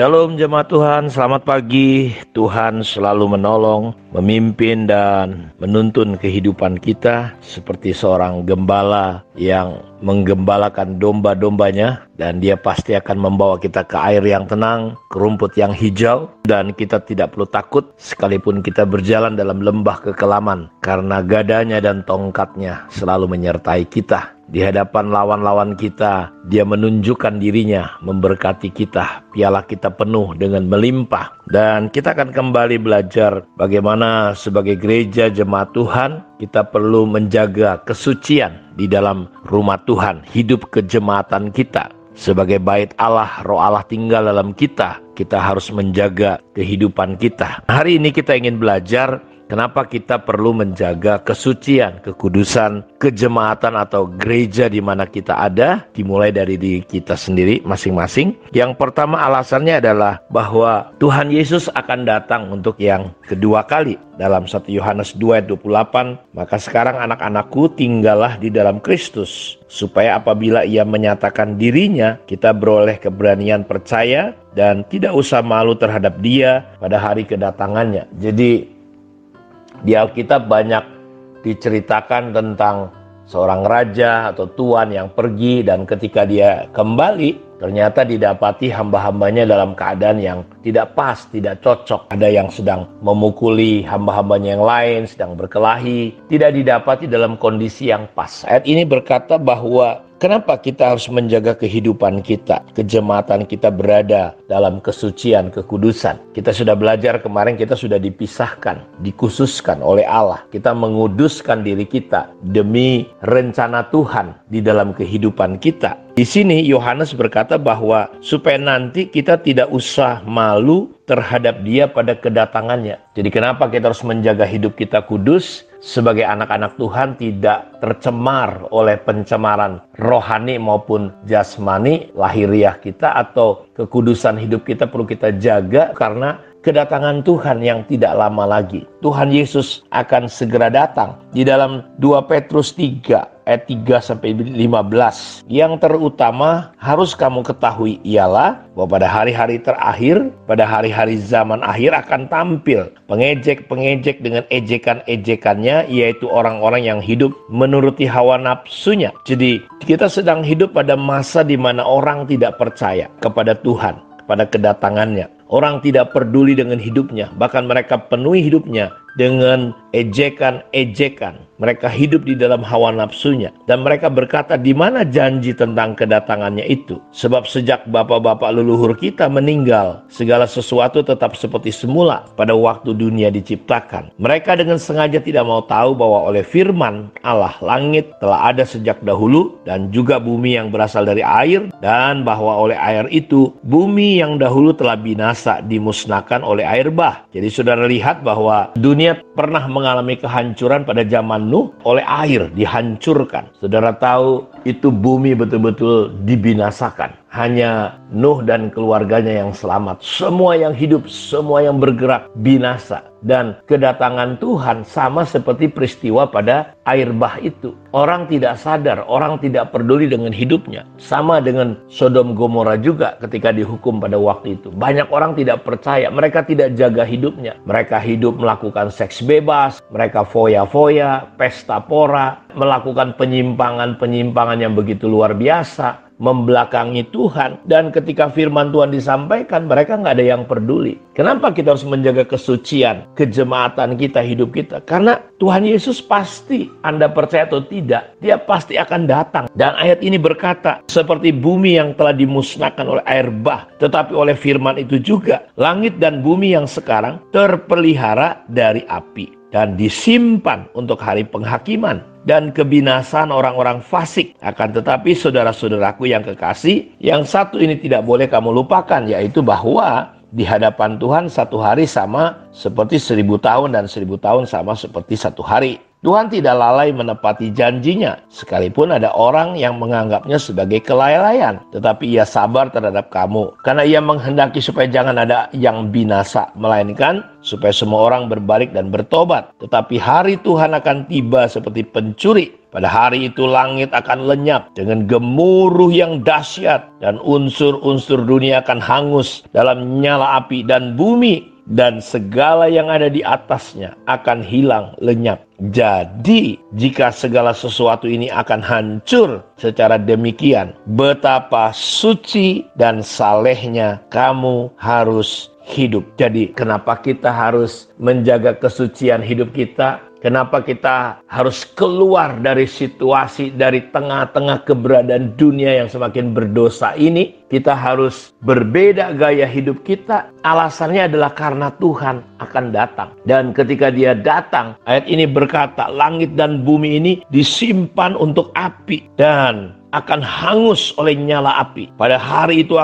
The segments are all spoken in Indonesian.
Shalom jemaat Tuhan, selamat pagi. Tuhan selalu menolong, memimpin dan menuntun kehidupan kita seperti seorang gembala yang menggembalakan domba-dombanya, dan dia pasti akan membawa kita ke air yang tenang, ke rumput yang hijau, dan kita tidak perlu takut sekalipun kita berjalan dalam lembah kekelaman, karena gadanya dan tongkatnya selalu menyertai kita. Di hadapan lawan-lawan kita, dia menunjukkan dirinya, memberkati kita, piala kita penuh dengan melimpah. Dan kita akan kembali belajar bagaimana sebagai gereja jemaat Tuhan, kita perlu menjaga kesucian di dalam rumah Tuhan, hidup kejemaatan kita. Sebagai bait Allah, roh Allah tinggal dalam kita, kita harus menjaga kehidupan kita. Hari ini kita ingin belajar kenapa kita perlu menjaga kesucian, kekudusan, kejemaatan atau gereja di mana kita ada, dimulai dari diri kita sendiri masing-masing. Yang pertama alasannya adalah bahwa Tuhan Yesus akan datang untuk yang kedua kali. Dalam 1 Yohanes 2 ayat 28, maka sekarang anak-anakku tinggallah di dalam Kristus, supaya apabila ia menyatakan dirinya, kita beroleh keberanian percaya dan tidak usah malu terhadap dia pada hari kedatangannya. Jadi di Alkitab banyak diceritakan tentang seorang raja atau tuan yang pergi, dan ketika dia kembali ternyata didapati hamba-hambanya dalam keadaan yang tidak pas, tidak cocok. Ada yang sedang memukuli hamba-hambanya yang lain, sedang berkelahi, tidak didapati dalam kondisi yang pas. Ayat ini berkata bahwa kenapa kita harus menjaga kehidupan kita, kejemaatan kita berada dalam kesucian, kekudusan. Kita sudah belajar kemarin, kita sudah dipisahkan, dikhususkan oleh Allah. Kita menguduskan diri kita demi rencana Tuhan di dalam kehidupan kita. Di sini Yohanes berkata bahwa supaya nanti kita tidak usah malu terhadap dia pada kedatangannya. Jadi kenapa kita harus menjaga hidup kita kudus? Sebagai anak-anak Tuhan tidak tercemar oleh pencemaran rohani maupun jasmani, lahiriah kita, atau kekudusan hidup kita perlu kita jaga karena kedatangan Tuhan yang tidak lama lagi. Tuhan Yesus akan segera datang. Di dalam 2 Petrus 3 ayat 3-15, yang terutama harus kamu ketahui ialah bahwa pada hari-hari terakhir, pada hari-hari zaman akhir akan tampil pengejek-pengejek dengan ejekan-ejekannya, yaitu orang-orang yang hidup menuruti hawa nafsunya. Jadi kita sedang hidup pada masa di mana orang tidak percaya kepada Tuhan, kepada kedatangannya. Orang tidak peduli dengan hidupnya, bahkan mereka penuhi hidupnya dengan ejekan-ejekan. Mereka hidup di dalam hawa nafsunya, dan mereka berkata, di mana janji tentang kedatangannya itu? Sebab sejak bapak-bapak leluhur kita meninggal, segala sesuatu tetap seperti semula pada waktu dunia diciptakan. Mereka dengan sengaja tidak mau tahu bahwa oleh firman Allah langit telah ada sejak dahulu, dan juga bumi yang berasal dari air, dan bahwa oleh air itu bumi yang dahulu telah binasa dimusnahkan oleh air bah. Jadi saudara lihat bahwa dunia pernah mengalami kehancuran pada zaman Nuh oleh air, dihancurkan. Saudara tahu itu bumi betul-betul dibinasakan. Hanya Nuh dan keluarganya yang selamat. Semua yang hidup, semua yang bergerak binasa. Dan kedatangan Tuhan sama seperti peristiwa pada air bah itu. Orang tidak sadar, orang tidak peduli dengan hidupnya. Sama dengan Sodom Gomora juga ketika dihukum pada waktu itu. Banyak orang tidak percaya, mereka tidak jaga hidupnya. Mereka hidup melakukan seks bebas, mereka foya-foya, pesta pora, melakukan penyimpangan-penyimpangan yang begitu luar biasa, membelakangi Tuhan. Dan ketika firman Tuhan disampaikan, mereka nggak ada yang peduli. Kenapa kita harus menjaga kesucian, kejemaatan kita, hidup kita? Karena Tuhan Yesus pasti, Anda percaya atau tidak, dia pasti akan datang. Dan ayat ini berkata, seperti bumi yang telah dimusnahkan oleh air bah, tetapi oleh firman itu juga, langit dan bumi yang sekarang terpelihara dari api dan disimpan untuk hari penghakiman dan kebinasaan orang-orang fasik. Akan tetapi saudara-saudaraku yang kekasih, yang satu ini tidak boleh kamu lupakan, yaitu bahwa di hadapan Tuhan satu hari sama seperti 1000 tahun, dan 1000 tahun sama seperti satu hari. Tuhan tidak lalai menepati janjinya, sekalipun ada orang yang menganggapnya sebagai kelalaian. Tetapi ia sabar terhadap kamu, karena ia menghendaki supaya jangan ada yang binasa, melainkan supaya semua orang berbalik dan bertobat. Tetapi hari Tuhan akan tiba seperti pencuri. Pada hari itu langit akan lenyap dengan gemuruh yang dahsyat, dan unsur-unsur dunia akan hangus dalam nyala api, dan bumi dan segala yang ada di atasnya akan hilang lenyap. Jadi, jika segala sesuatu ini akan hancur secara demikian, betapa suci dan salehnya kamu harus hidup. Jadi, kenapa kita harus menjaga kesucian hidup kita? Kenapa kita harus keluar dari situasi, dari tengah-tengah keberadaan dunia yang semakin berdosa ini? Kita harus berbeda gaya hidup kita. Alasannya adalah karena Tuhan akan datang. Dan ketika Dia datang, ayat ini berkata, langit dan bumi ini disimpan untuk api dan akan hangus oleh nyala api. Pada hari itu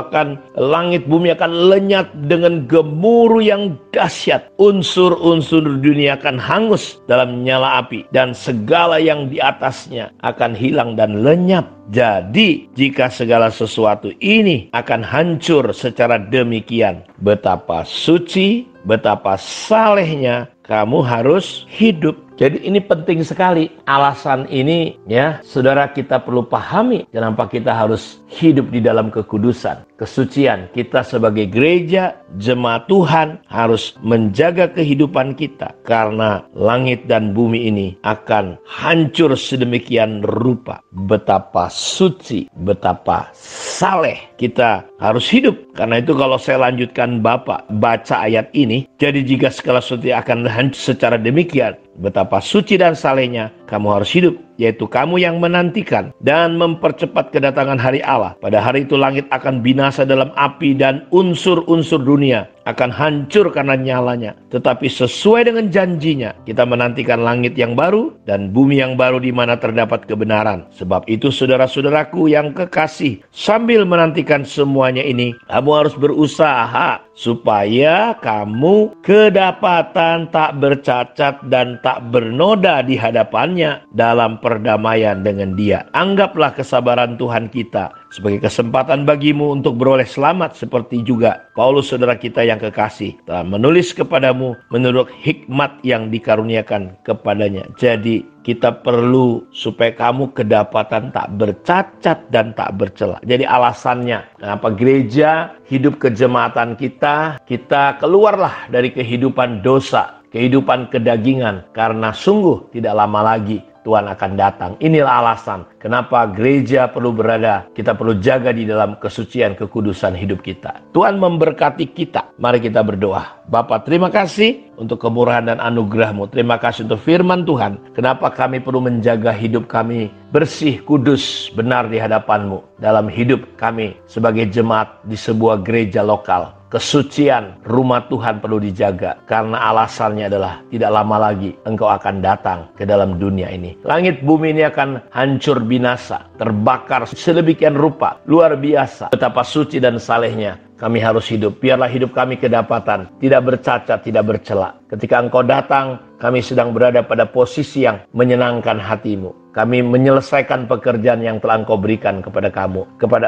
langit bumi akan lenyap dengan gemuruh yang dahsyat. Unsur-unsur dunia akan hangus dalam nyala api, dan segala yang di atasnya akan hilang dan lenyap. Jadi, jika segala sesuatu ini akan hancur secara demikian, betapa suci, betapa salehnya kamu harus hidup. Jadi ini penting sekali. Alasan ini ya, saudara, kita perlu pahami kenapa kita harus hidup di dalam kekudusan, kesucian. Kita sebagai gereja, jemaat Tuhan harus menjaga kehidupan kita, karena langit dan bumi ini akan hancur sedemikian rupa. Betapa suci, betapa saleh kita harus hidup. Karena itu kalau saya lanjutkan Bapak baca ayat ini, jadi jika segala sesuatu akan hancur secara demikian, betapa suci dan salehnya kamu harus hidup, yaitu kamu yang menantikan dan mempercepat kedatangan hari Allah. Pada hari itu langit akan binasa dalam api, dan unsur-unsur dunia akan hancur karena nyalanya. Tetapi sesuai dengan janjinya, kita menantikan langit yang baru dan bumi yang baru di mana terdapat kebenaran. Sebab itu saudara-saudaraku yang kekasih, sambil menantikan semuanya ini, kamu harus berusaha supaya kamu kedapatan tak bercacat dan tak bernoda di hadapannya dalam perdamaian dengan Dia. Anggaplah kesabaran Tuhan kita sebagai kesempatan bagimu untuk beroleh selamat, seperti juga Paulus saudara kita yang kekasih telah menulis kepadamu menurut hikmat yang dikaruniakan kepadanya. Jadi kita perlu supaya kamu kedapatan tak bercacat dan tak bercela. Jadi alasannya kenapa gereja hidup kejemaatan kita keluarlah dari kehidupan dosa, kehidupan kedagingan, karena sungguh tidak lama lagi Tuhan akan datang. Inilah alasan kenapa gereja perlu berada, kita perlu jaga di dalam kesucian, kekudusan hidup kita. Tuhan memberkati kita. Mari kita berdoa. Bapa, terima kasih untuk kemurahan dan anugerah-Mu. Terima kasih untuk firman Tuhan. Kenapa kami perlu menjaga hidup kami bersih, kudus, benar di hadapan-Mu. Dalam hidup kami sebagai jemaat di sebuah gereja lokal. Kesucian rumah Tuhan perlu dijaga, karena alasannya adalah tidak lama lagi Engkau akan datang ke dalam dunia ini. Langit bumi ini akan hancur binasa, terbakar sedemikian rupa, luar biasa. Betapa suci dan salehnya kami harus hidup. Biarlah hidup kami kedapatan tidak bercacat, tidak bercela. Ketika Engkau datang, kami sedang berada pada posisi yang menyenangkan hati-Mu. Kami menyelesaikan pekerjaan yang telah Engkau berikan kepada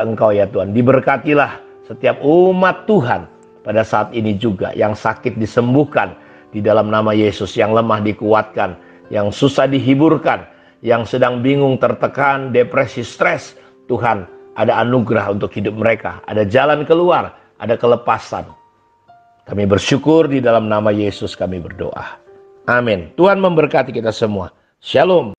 Engkau ya Tuhan. Diberkatilah setiap umat Tuhan pada saat ini juga, yang sakit disembuhkan di dalam nama Yesus, yang lemah dikuatkan, yang susah dihiburkan, yang sedang bingung, tertekan, depresi, stres. Tuhan, ada anugerah untuk hidup mereka, ada jalan keluar, ada kelepasan. Kami bersyukur di dalam nama Yesus kami berdoa. Amin. Tuhan memberkati kita semua. Shalom.